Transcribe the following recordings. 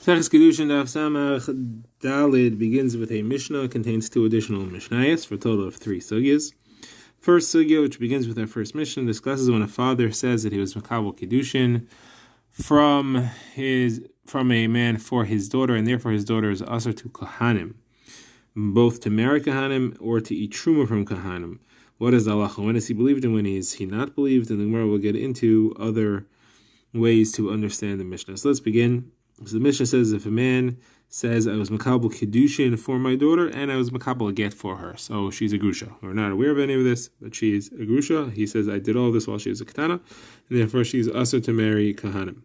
Text Kiddushin Daf Samach Dalid begins with a Mishnah, contains two additional Mishnayos for a total of 3 sugyas. First sugya, which begins with our first Mishnah, discusses when a father says that he was Makabel Kiddushin from a man for his daughter, and therefore his daughter is usher to Kohanim, both to marry Kohanim or to eat Truma from Kohanim. What is the halacha? When is he believed and when is he not believed? And the Gemara will get into other ways to understand the Mishnah. So let's begin. So the Mishnah says, if a man says, I was Makabel Kiddushin for my daughter, and I was Makabel a get for her, so she's a grusha. We're not aware of any of this, but she's a grusha. He says, I did all this while she was a katana, and therefore she's usher to marry Kohanim.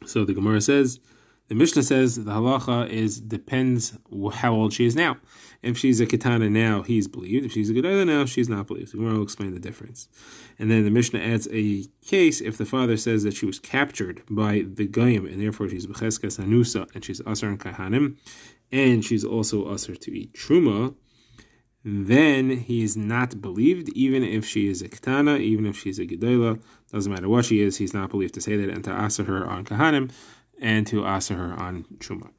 So the Gemara says, the Mishnah says, the halacha depends how old she is now. If she's a katana now, he's believed. If she's a gedayla now, she's not believed. The Gemara will explain the difference. And then the Mishnah adds a case if the father says that she was captured by the goyim, and therefore she's b'cheskas hanusa, and she's asar and kahanim, and she's also asar to eat truma, then he is not believed, even if she is a katana, even if she's a gedayla. Doesn't matter what she is, he's not believed to say that, and to asar her on kahanim, and to asar her on truma.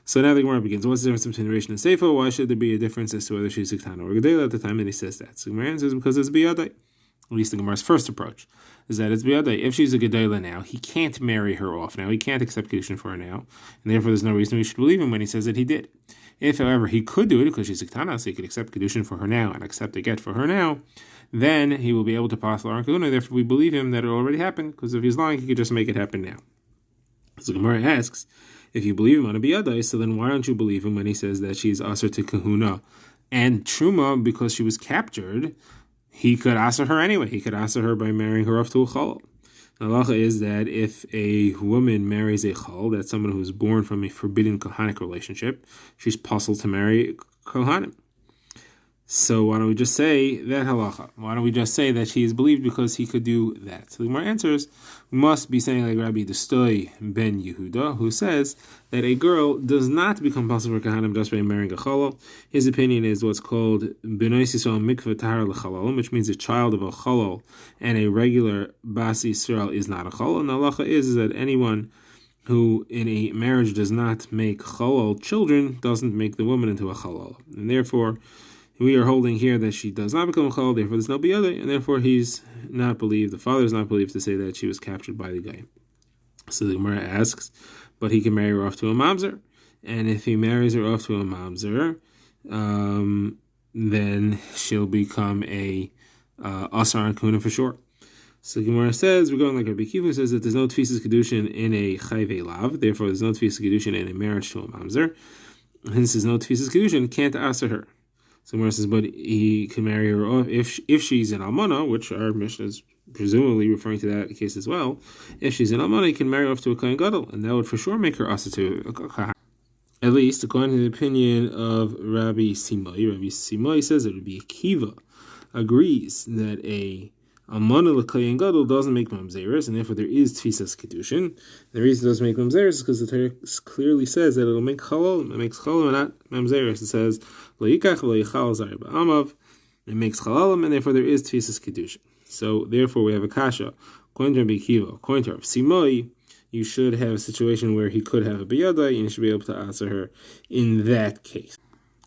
So now the Gemara begins. What's the difference between the Reish and the Seifa? Why should there be a difference as to whether she's a Ketana or a Gedela at the time that he says that? So the Gemara answers because it's Biyadai. At least the Gemara's first approach is that it's Biyadai. If she's a Gedela now, he can't marry her off now. He can't accept Kiddushin for her now. And therefore there's no reason we should believe him when he says that he did. If, however, he could do it because she's a Ketana, so he could accept Kiddushin for her now and accept a get for her now, then he will be able to pass Lar and Kahuna. Therefore we believe him that it already happened, because if he's lying, he could just make it happen now. So the Gemara asks, if you believe him on a biyadai, so then why don't you believe him when he says that she's asar to kahuna and truma because she was captured? He could asar her anyway. He could asar her by marrying her off to a chal. The halacha is that if a woman marries a chal, that's someone who is born from a forbidden kohanic relationship, she's puzzled to marry kohanim. So why don't we just say that halacha? Why don't we just say that she is believed because he could do that? So the Gemara answers, we must be saying like Rabbi Destoy ben Yehuda, who says that a girl does not become possible for Kohanim just by marrying a chalal. His opinion is what's called B'nai Yisrael mikveh tahar l'chalalim, which means a child of a chalal and a regular bas Yisrael is not a chalal. And the halacha is that anyone who in a marriage does not make chalal children doesn't make the woman into a chalal. And therefore, we are holding here that she does not become a chal, therefore there's no biyadai, and therefore he's not believed, the father is not believed to say that she was captured by the guy. So the Gemara asks, but he can marry her off to a mamzer, and if he marries her off to a mamzer, then she'll become a asar and kuna for sure. So the Gemara says, we're going like Rabbi Kiva says that there's no tfisas kedushin in a chayvei lav, therefore there's no tfisas kedushin in a marriage to a mamzer, and since there's no tfisas kedushin, can't asar her. So Gemara says, but he can marry her off if she's an almana, which our Mishnah is presumably referring to that case as well. If she's an almana, he can marry off to a kohen gadol, and that would for sure make her asa to a kohen. At least according to the opinion of Rabbi Simai. Rabbi Simai says that Rabbi Akiva agrees that a almana l'kohen gadol doesn't make mamzeres, and therefore there is tfisas kedushin. The reason it doesn't make mamzeres is because the Torah clearly says that it'll make chalal. It makes chalal and not mamzeres. It says lo yikach lo yichal zari ba'amav. It makes chalalim, and therefore there is tfisas kedushin. So therefore we have a kasha. According to Rabbi Akiva, according to Rabbi Simai, you should have a situation where he could have a biyadai, and you should be able to answer her in that case.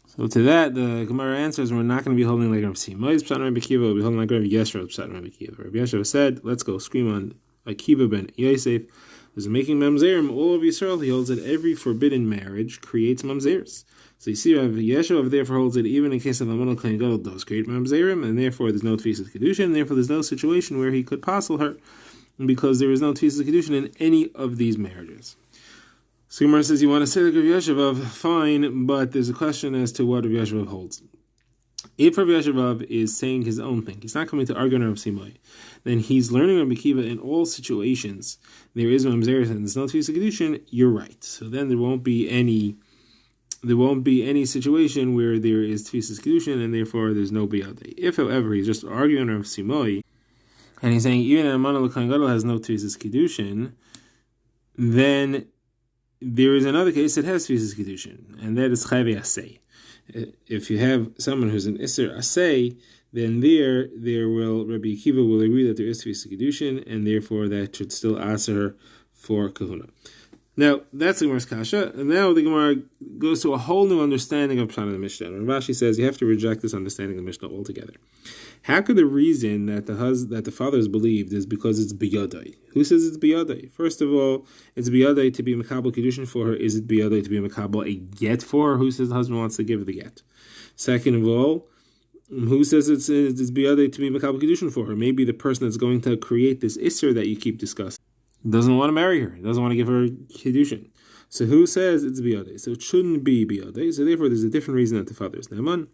So to that, the Gemara answers, we're not going to be holding like Rabbi Simai's Pshat Rabbi Akiva, we'll be holding like Rabbi Yeshua's Pshat Rabbi Akiva. Rabbi Yeshua said, let's go scream on Akiva ben Yosef, who's making mamzerim all over Yisrael. He holds that every forbidden marriage creates mamzeres. So you see, Rabbi Yeshua therefore holds that even in case of a Amonah Kohen Gadol does create mamzerim, and therefore there's no tfisas kedushin, and therefore there's no situation where he could passel her, because there is no tfisas kedushin in any of these marriages. So Gemara says, you want to say like Rabbi Yeshua, fine, but there's a question as to what Rabbi Yeshua holds. If Rabbi Yeshua is saying his own thing, he's not coming to argue on Rabbi Simai, then he's learning Rabbi Akiva in all situations. There is mamzeres and there's no tfisas kedushin. You're right. So then there won't be any situation where there is tfisas kedushin, and therefore there's no biyadai. If, however, he's just arguing on Rabbi Simai, and he's saying even an Amonah l'kohen gadol has no tfisas kedushin, then there is another case that has tfisas kedushin, and that is chayvei asay. If you have someone who's an iser asay, then there will Rabbi Akiva will agree that there is tfisas kedushin, and therefore that should still aser for kahuna. Now, that's the Gemara's kasha, and now the Gemara goes to a whole new understanding of Pshat in the Mishnah. And Rashi says you have to reject this understanding of the Mishnah altogether. How could the reason that the father is believed is because it's biyadai? Who says it's biyadai? First of all, it's biyadai to be makabel Kiddushin for her. Is it biyadai to be makabel a get for her? Who says the husband wants to give the get? Second of all, who says it's biyadai to be makabel Kiddushin for her? Maybe the person that's going to create this isser that you keep discussing doesn't want to marry her, doesn't want to give her Kiddushin. So who says it's biyadai? So it shouldn't be biyadai. So therefore there's a different reason that the father is Naaman.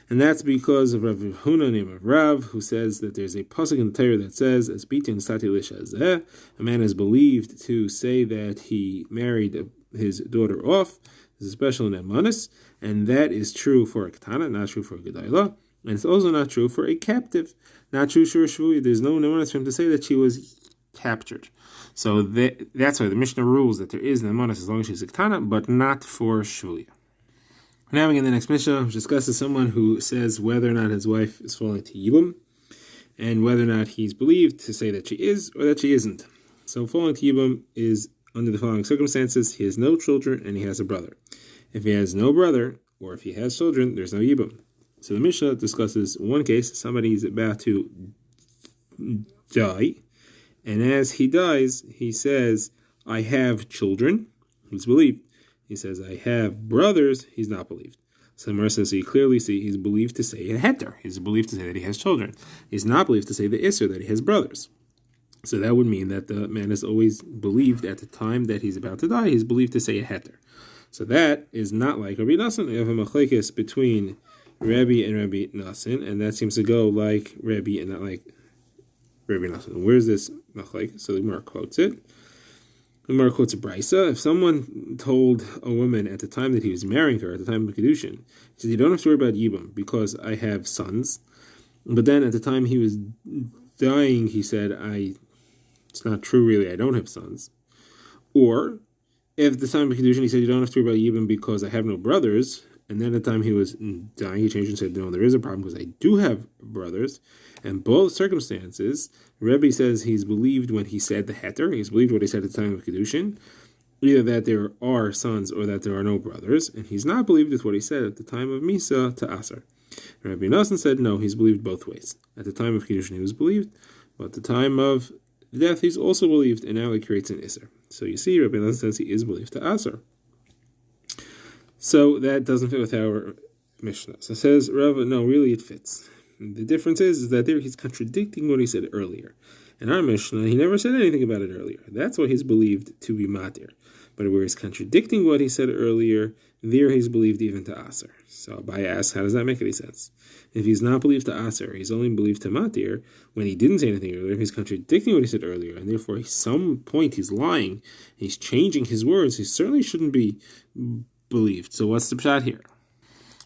And that's because of Rav Huna, name of Rav, who says that there's a pasuk in the Torah that says, "As bitin sati lishazeh," a man is believed to say that he married his daughter off. This is special in Naamanus, and that is true for a ketana, not true for a gedayla, and it's also not true for a captive, not true for a shvuya. There's no Naamanus for him to say that she was captured. So that's why the Mishnah rules that there is Naamanus as long as she's a ketana, but not for shvuya. Now we get the next Mishnah, which discusses someone who says whether or not his wife is falling to Yibum, and whether or not he's believed to say that she is or that she isn't. So falling to Yibum is under the following circumstances: he has no children and he has a brother. If he has no brother, or if he has children, there's no Yibum. So the Mishnah discusses one case: somebody is about to die, and as he dies, he says, "I have children." He's believed. He says, "I have brothers." He's not believed. So Mar says, so you clearly see he's believed to say a heter. He's believed to say that he has children. He's not believed to say the isser, that he has brothers. So that would mean that the man is always believed at the time that he's about to die. He's believed to say a heter. So that is not like Rabbi Nassan. We have a machlekes between Rabbi and Rabbi Nassan, and that seems to go like Rabbi and not like Rabbi Nassan. Where's this machlekes? So the Gemara quotes it. The Gemara quotes a brisa. If someone told a woman at the time that he was marrying her, at the time of Kiddushin, he said, "You don't have to worry about Yibum because I have sons." But then at the time he was dying, he said, "It's not true really, I don't have sons." Or, if at the time of Kiddushin he said, "You don't have to worry about Yibum because I have no brothers," and then at the time he was dying, he changed and said, "No, there is a problem because I do have brothers." And both circumstances, Rebbe says he's believed when he said the heter, he's believed what he said at the time of Kiddushin, either that there are sons or that there are no brothers, and he's not believed with what he said at the time of Misa to Aser. Rabbi Nassan said no, he's believed both ways. At the time of Kiddushin he was believed, but at the time of death he's also believed, and now he creates an Isser. So you see, Rabbi Nassan says he is believed to Aser. So that doesn't fit with our Mishnah. So it says, Rav, no, really it fits. The difference is that there he's contradicting what he said earlier. In our Mishnah, he never said anything about it earlier. That's why he's believed to be matir. But where he's contradicting what he said earlier, there he's believed even to aser. So Abaye asks, how does that make any sense? If he's not believed to aser, he's only believed to matir, when he didn't say anything earlier, he's contradicting what he said earlier, and therefore at some point he's lying, he's changing his words, he certainly shouldn't be believed. So what's the pshat here?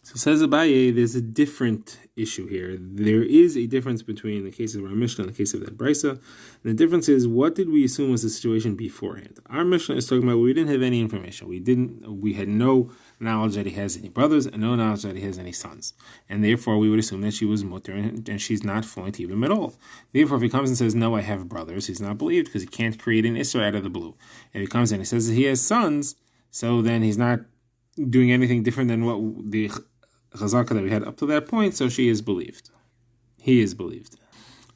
So says Abaye, there's a different issue here. There is a difference between the case of our Mishnah and the case of that brisa. And the difference is, what did we assume was the situation beforehand? Our Mishnah is talking about we didn't have any information. We had no knowledge that he has any brothers and no knowledge that he has any sons. And therefore we would assume that she was mutter and she's not flowing to him at all. Therefore if he comes and says, no, I have brothers, he's not believed because he can't create an Isra out of the blue. If he comes in and he says that he has sons, so then he's not doing anything different than what the Chazaka that we had up to that point, so she is believed. He is believed.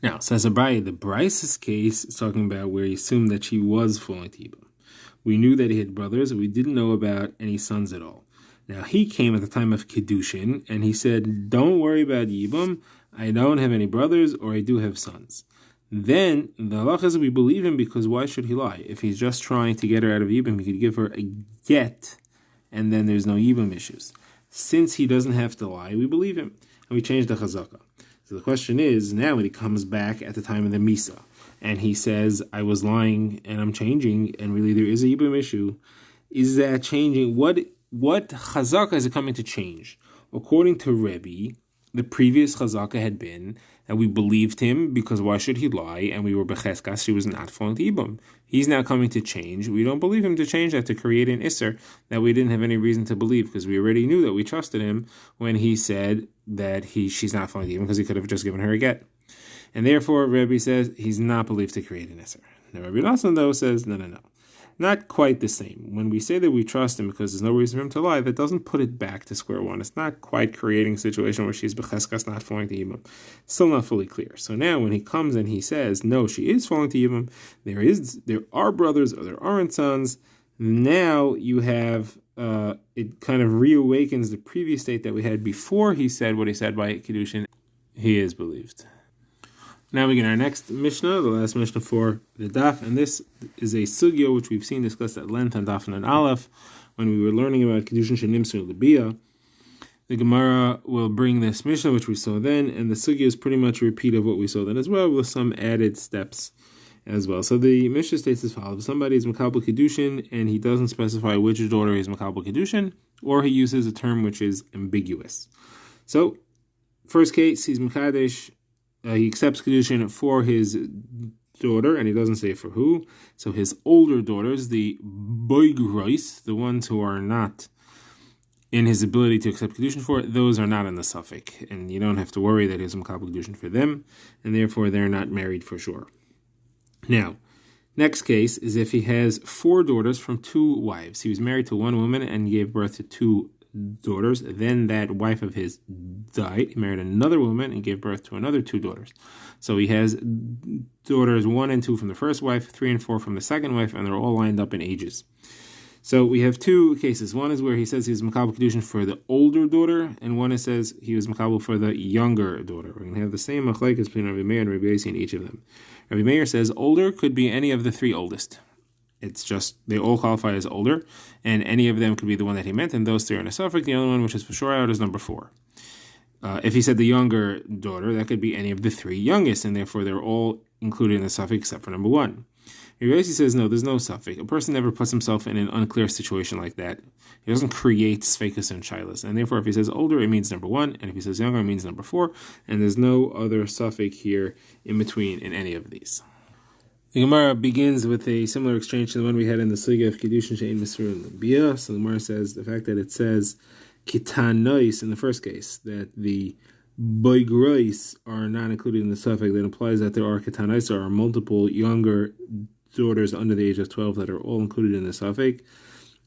Now, says Abaye, the Bryce's case is talking about where he assumed that she was falling to Yibum. We knew that he had brothers, we didn't know about any sons at all. Now, he came at the time of Kiddushin, and he said, don't worry about Yibum, I don't have any brothers, or I do have sons. Then, the halacha is we believe him because why should he lie? If he's just trying to get her out of Yibum, he could give her a get, and then there's no Yibum issues. Since he doesn't have to lie, we believe him. And we change the chazaka. So the question is, now when he comes back at the time of the Misa, and he says, I was lying and I'm changing, and really there is a Yibum issue, is that changing? What chazaka is it coming to change? According to Rebbe, the previous chazaka had been that we believed him because why should he lie? And we were becheskas, she was not falling to Yibum. He's now coming to change. We don't believe him to change that, to create an Isser that we didn't have any reason to believe because we already knew that we trusted him when he said that she's not falling to Yibum because he could have just given her a get. And therefore, Rebbe says he's not believed to create an Isser. Now, Rabbi Nassan, though, says, no. not quite the same. When we say that we trust him because there's no reason for him to lie, that doesn't put it back to square one. It's not quite creating a situation where she's becheskas, not falling to Yibam. Still not fully clear. So now when he comes and he says, no, she is falling to Yibam, there are brothers or there aren't sons, now you have, it kind of reawakens the previous state that we had before he said what he said by Kiddushin. He is believed. Now we get our next Mishnah, the last Mishnah for the Daf, and this is a sugya which we've seen discussed at length on Daf and Aleph when we were learning about Kiddushin Shenimsur Libya. The Gemara will bring this Mishnah which we saw then, and the sugya is pretty much a repeat of what we saw then as well, with some added steps as well. So the Mishnah states as follows: if somebody is Makabel Kiddushin and he doesn't specify which daughter is Makabel Kiddushin, or he uses a term which is ambiguous. So, first case, he's Mekadesh. He accepts Kiddushin for his daughter, and he doesn't say for who. So his older daughters, the Boigreis, the ones who are not in his ability to accept Kiddushin for it, those are not in the suffix. And you don't have to worry that he's Makabel Kiddushin for them, and therefore they're not married for sure. Now, next case is if he has 4 daughters from 2 wives. He was married to one woman and gave birth to 2 daughters. Then that wife of his died. He married another woman and gave birth to another 2 daughters. So he has daughters 1 and 2 from the first wife, 3 and 4 from the second wife, and they're all lined up in ages. So we have 2 cases. One is where he says he was Makabel Kiddushin for the older daughter, and one says he was Makabel for the younger daughter. We're going to have the same machlekes between Rabbi Meir and Rabbi Yossi in each of them. Rabbi Meir says older could be any of the 3 oldest. It's just, they all qualify as older, and any of them could be the one that he meant, and those 3 are in a suffix. The other one, which is for sure out, is number 4. If he said the younger daughter, that could be any of the 3 youngest, and therefore they're all included in the suffix except for number 1. He basically says, no, there's no suffix. A person never puts himself in an unclear situation like that. He doesn't create sfekas and shilas, and therefore if he says older, it means number 1, and if he says younger, it means number 4, and there's no other suffix here in between in any of these. The Gemara begins with a similar exchange to the one we had in the Sugya of Kiddushin She'ein Misur L'Bia. So the Gemara says the fact that it says Kitanois in the first case, that the Boigreis are not included in the suffix, that implies that there are Kitanois, or are multiple younger daughters under the age of 12 that are all included in the suffix.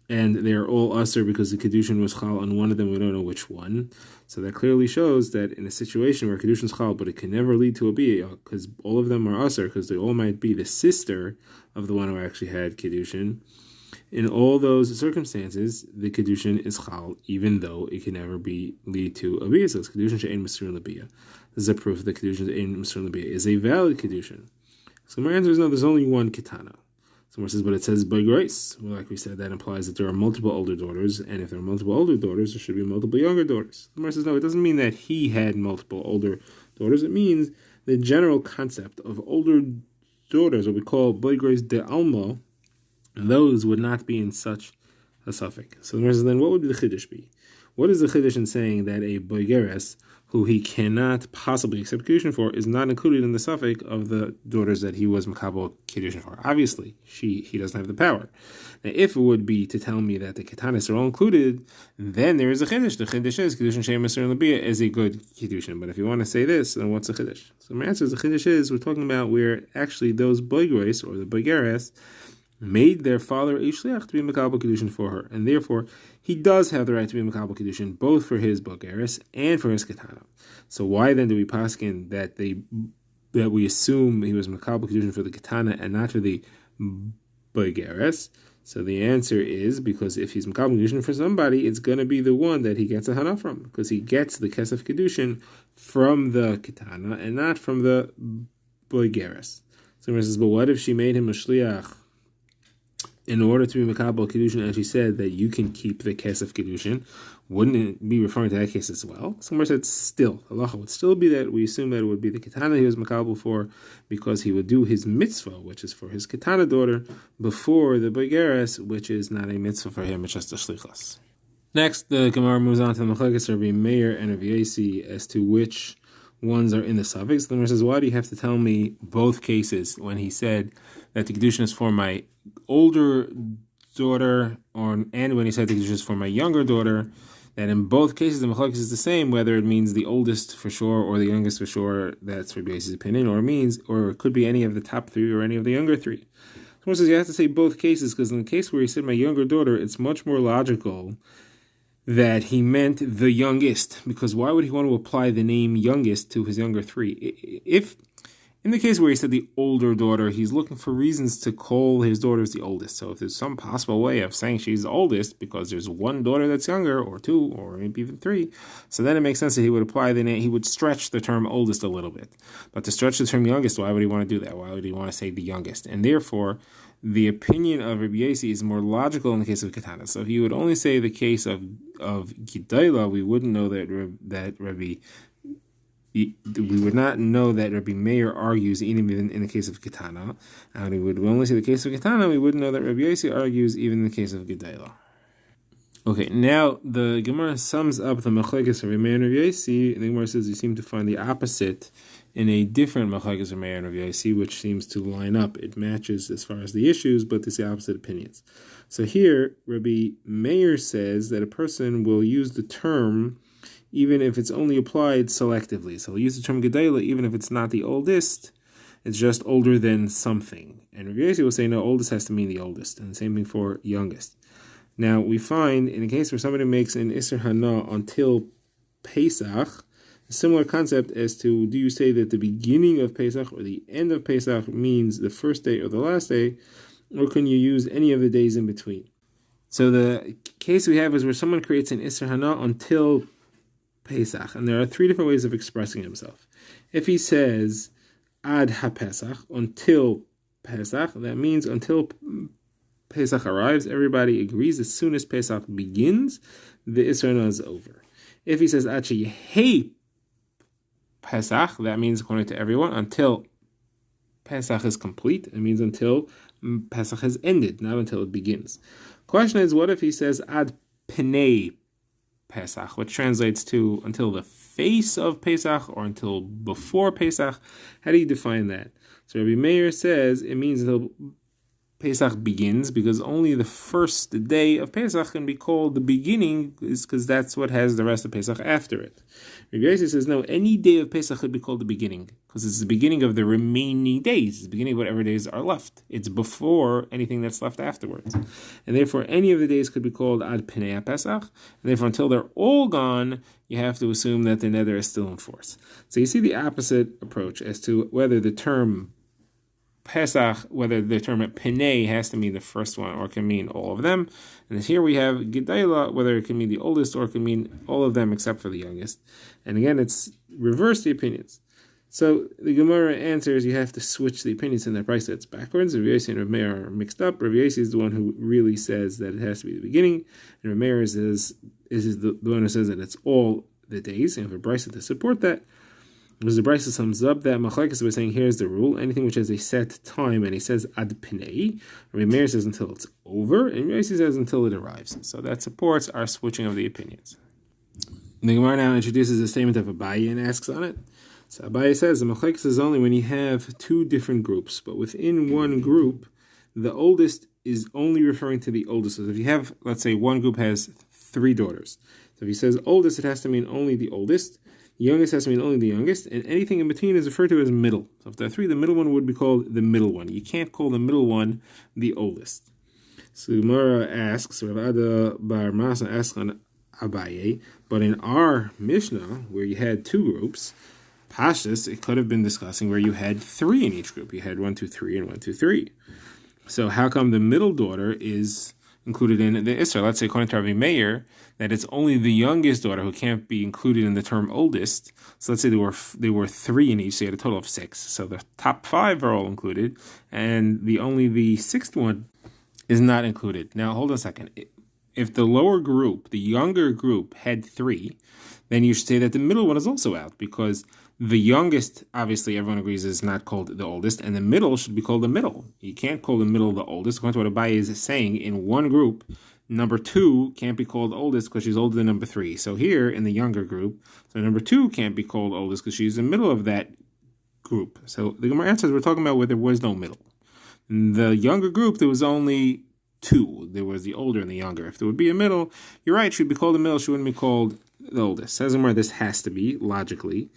And they are all usher because the Kiddushin was chal on one of them, we don't know which one. So that clearly shows that in a situation where Kiddushin is chal, but it can never lead to a biyah, because all of them are usher, because they all might be the sister of the one who actually had Kiddushin. In all those circumstances, the Kiddushin is chal, even though it can never lead to a biyah. So it's Kiddushin she'ein Misur L'Biyah. This is a proof that Kiddushin she'ein Misur L'Biyah is a valid Kiddushin. So my answer is no, there's only one Kitana. Someone says, but it says by grace. Well, like we said, that implies that there are multiple older daughters, and if there are multiple older daughters, there should be multiple younger daughters. The Gemara says, no, it doesn't mean that he had multiple older daughters. It means the general concept of older daughters, what we call by grace de alma, those would not be in such a suffix. So the Gemara says, then what would the Chiddush be? What is the Chiddush in saying that a boigeres, who he cannot possibly accept Kiddushin for, is not included in the suffix of the daughters that he was Makabel Kiddushin for? Obviously, he doesn't have the power. Now, if it would be to tell me that the Ketanis are all included, then there is a Chiddush. The Chiddush is Kiddushin She'ein Misur L'Biyah is a good Kiddushin. But if you want to say this, then what's the Chiddush? So my answer is the Chiddush is, we're talking about where actually those boigreis, or the boigeres, made their father a shliach to be Makabel Kiddushin for her, and therefore he does have the right to be Makabel Kiddushin both for his bogeres and for his ketana. So why then do we paskin that we assume he was Makabel Kiddushin for the ketana and not for the bogeres? So the answer is because if he's Makabel Kiddushin for somebody, it's going to be the one that he gets a hana from, because he gets the kesef Kiddushin from the ketana and not from the bogeres. So he says, but what if she made him a shliach in order to be Makabel Kiddushin, and she said that you can keep the kesef Kiddushin? Wouldn't it be referring to that case as well? Somewhere said still, halacha would still be that we assume that it would be the ketana he was Makabel for, because he would do his mitzvah, which is for his ketana daughter, before the bogeres, which is not a mitzvah for him, it's just a shlichus. Next, the Gemara moves on to the machlekes Rabbi Meir and Rabbi Yossi as to which ones are in the suffix. The Gemara says, why do you have to tell me both cases when he said that the Kiddushin is for my older daughter, and when he said the Kiddushin is for my younger daughter, that in both cases the machlokes is the same, whether it means the oldest for sure or the youngest for sure? That's Rabbi Yossi's opinion, or it could be any of the top 3 or any of the younger 3. Someone says you have to say both cases because in the case where he said my younger daughter, it's much more logical that he meant the youngest, because why would he want to apply the name youngest to his younger three? If in the case where he said the older daughter, he's looking for reasons to call his daughters the oldest. So if there's some possible way of saying she's the oldest because there's one daughter that's younger, or two, or maybe even three, so then it makes sense that he would apply the name, he would stretch the term oldest a little bit. But to stretch the term youngest, why would he want to do that? Why would he want to say the youngest? And therefore, the opinion of Rabbi Yossi is more logical in the case of Katana. So if you would only say the case of Gidayla, we wouldn't know that Rabbi... We would not know that Rabbi Meir argues even in the case of Katana, and we would only see the case of Katana. We wouldn't know that Rabbi Yossi argues even in the case of Gedayla. Okay, now the Gemara sums up the Machlekes of Rabbi Meir and Rabbi Yossi, and the Gemara says you seem to find the opposite in a different Machlekes of Meir and Rabbi Yossi, which seems to line up. It matches as far as the issues, but it's the opposite opinions. So here, Rabbi Meir says that a person will use the term even if it's only applied selectively. So we'll use the term Gedayla even if it's not the oldest, it's just older than something. And Rabbi Yossi will say, no, oldest has to mean the oldest. And the same thing for youngest. Now, we find, in a case where somebody makes an Isser Hana until Pesach, a similar concept as to, do you say that the beginning of Pesach or the end of Pesach means the first day or the last day, or can you use any of the days in between? So the case we have is where someone creates an Isser Hana until Pesach, and there are three different ways of expressing himself. If he says ad ha-Pesach, until Pesach, that means until Pesach arrives, everybody agrees as soon as Pesach begins, the Isra is over. If he says ad she Pesach, that means according to everyone, until Pesach is complete, it means until Pesach has ended, not until it begins. Question is, what if he says ad Penei Pesach, which translates to until the face of Pesach or until before Pesach? How do you define that? So Rabbi Meir says it means until Pesach begins, because only the first day of Pesach can be called the beginning, is because that's what has the rest of Pesach after it. Rabbi Yossi says no, any day of Pesach could be called the beginning, because it's the beginning of the remaining days. It's the beginning of whatever days are left. It's before anything that's left afterwards. And therefore, any of the days could be called Ad Penei Pesach. And therefore, until they're all gone, you have to assume that the nether is still in force. So you see the opposite approach as to whether the term Pesach, whether the term Penei has to mean the first one or can mean all of them. And here we have Gedayla, whether it can mean the oldest or it can mean all of them except for the youngest. And again, it's reverse the opinions. So the Gemara answers you have to switch the opinions in their price sets backwards. Rabbi Yossi and Rabbi Meir are mixed up. Rabbi Yossi is the one who really says that it has to be the beginning, and Rabbi Meir is the one who says that it's all the days. And for Brisa to support that, because the Brisa sums up that Machlekes by saying here's the rule: anything which has a set time, and he says ad Penei, Rabbi Meir says until it's over, and Rabbi Yossi says until it arrives. So that supports our switching of the opinions. The Gemara now introduces a statement of Abaye and asks on it. So Abaye says the Machlekes is only when you have two different groups, but within one group, the oldest is only referring to the oldest. So if you have, let's say, one group has three daughters, so if he says oldest, it has to mean only the oldest. Youngest has to mean only the youngest, and anything in between is referred to as middle. So if there are three, the middle one would be called the middle one. You can't call the middle one the oldest. So Gemara asks, Rav Ada Bar Masa asks on Abaye, but in our Mishnah, where you had two groups, Pashas, it could have been discussing where you had three in each group. You had 1, 2, 3, and 1, 2, 3. So how come the middle daughter is included in the Isra? Let's say, according to Rabbi Meir, that it's only the youngest daughter who can't be included in the term oldest. So let's say there were three in each, so you had a total of 6. So the top 5 are all included, and only the 6th one is not included. Now, hold on a second. If the lower group, the younger group, had 3, then you should say that the middle one is also out, because the youngest, obviously, everyone agrees, is not called the oldest, and the middle should be called the middle. You can't call the middle the oldest. According to what Abaye is saying, in one group, number 2 can't be called oldest because she's older than number 3. So here, in the younger group, so number 2 can't be called oldest because she's in the middle of that group. So the Gemara answers, we're talking about where there was no middle. In the younger group, there was only 2. There was the older and the younger. If there would be a middle, you're right, she'd be called the middle, she wouldn't be called the oldest. Says where this has to be, logically,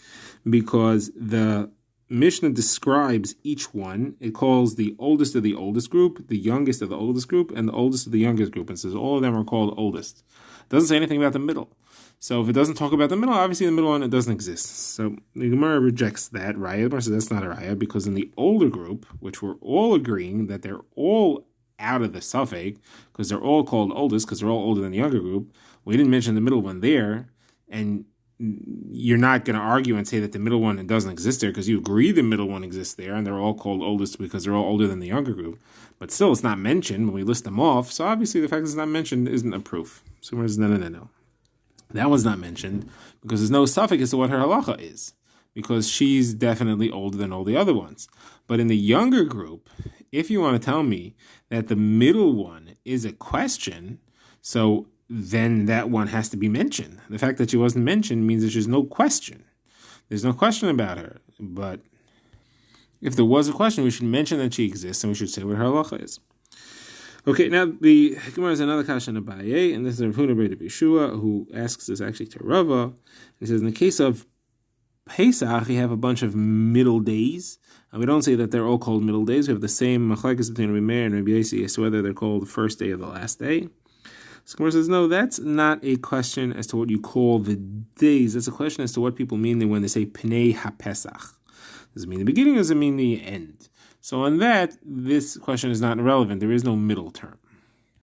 because the Mishnah describes each one. It calls the oldest of the oldest group, the youngest of the oldest group, and the oldest of the youngest group, and says all of them are called oldest. It doesn't say anything about the middle. So if it doesn't talk about the middle, obviously the middle one, it doesn't exist. So the Gemara rejects that raya. The Gemara says that's not a raya, because in the older group, which we're all agreeing that they're all out of the suffix, because they're all called oldest, because they're all older than the younger group, we didn't mention the middle one there, and you're not going to argue and say that the middle one doesn't exist there, because you agree the middle one exists there, and they're all called oldest because they're all older than the younger group. But still, it's not mentioned when we list them off, so obviously the fact that it's not mentioned isn't a proof. So where's no. That one's not mentioned because there's no suffix as to what her halacha is, because she's definitely older than all the other ones. But in the younger group, if you want to tell me that the middle one is a question, so then that one has to be mentioned. The fact that she wasn't mentioned means that there's no question. There's no question about her. But if there was a question, we should mention that she exists, and we should say what her halacha is. Okay, now the Gemara is another kasha in Abaye, and this is Rav Huna Bar Yeshua, who asks this actually to Rava. He says, in the case of Pesach, you have a bunch of middle days. And we don't say that they're all called middle days. We have the same machlekes between Rabbi Meir and Rabbi Yossi as to whether they're called the first day or the last day. So Gemara says, no, that's not a question as to what you call the days. That's a question as to what people mean when they say Pnei HaPesach. Does it mean the beginning or does it mean the end? So on that, this question is not relevant. There is no middle term.